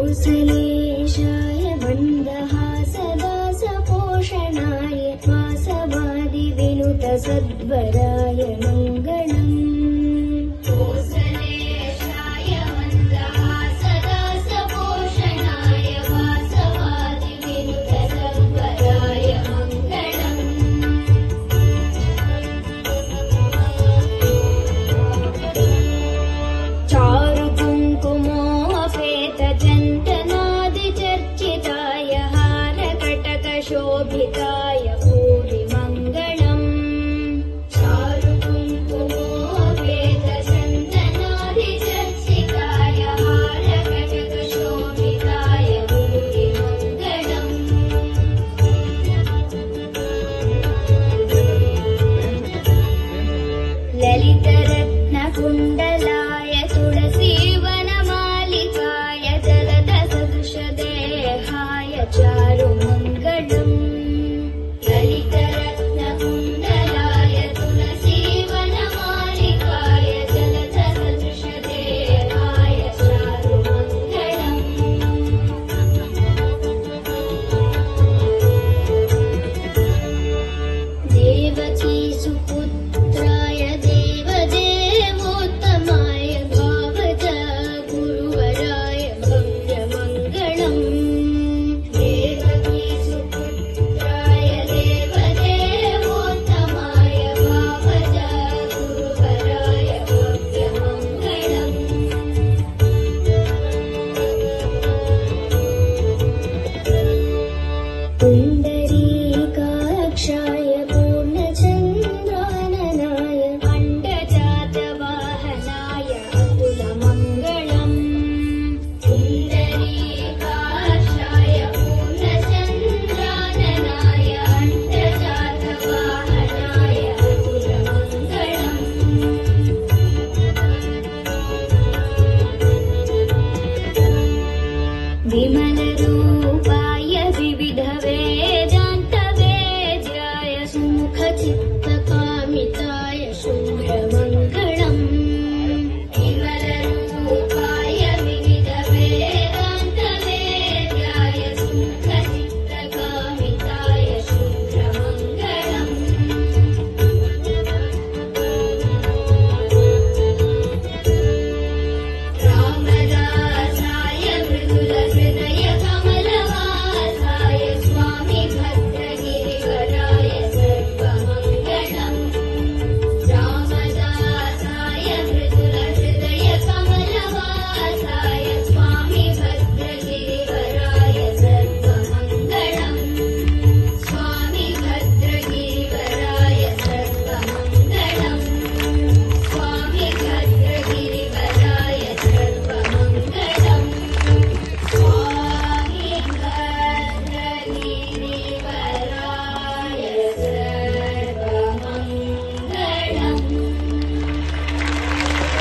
कोसलेशाय मन्दहासदासपोषणाय वासवादिविनुत सद्वराय मङ्गलम्। कोसलेशाय मन्दहासदासपोषणाय वासवादिविनुत सद्वराय मङ्गलम्। चारु कुङ्कुमोपेतचन्दनादिचर्चिताय हारकटकशोभिताय भूरिमङ्गलम्। चारु कुङ्कुमोपेतचन्दनादिचर्चिताय हारकटकशोभिताय भूरिमङ्गलम्। ललितरत्नकुण्डलाय तुलसीवनमालिकाय जलदसदृशदेहाय चारुमङ्गलम्। ललितरत्नकुण्डलाय तुलसीवनमालिकाय जलदसदृशदेहाय चारुमङ्गलम्। देवकी सुपुत्राय देवदेवोत्तमाय भावज गुरुवराय भव्यमङ्गलम्। देवकी सुपुत्राय देवदेवोत्तमाय भावज गुरुवराय भव्यमङ्गलम्। पुण्डरीकाक्षाय पूर्णचन्द्राननाय अण्डजातवाहनाय अतुलमङ्गलम्। पुण्डरीकाक्षाय पूर्णचन्द्राननाय अण्डजातवाहनाय अतुलमङ्गलम्। विमलरूपा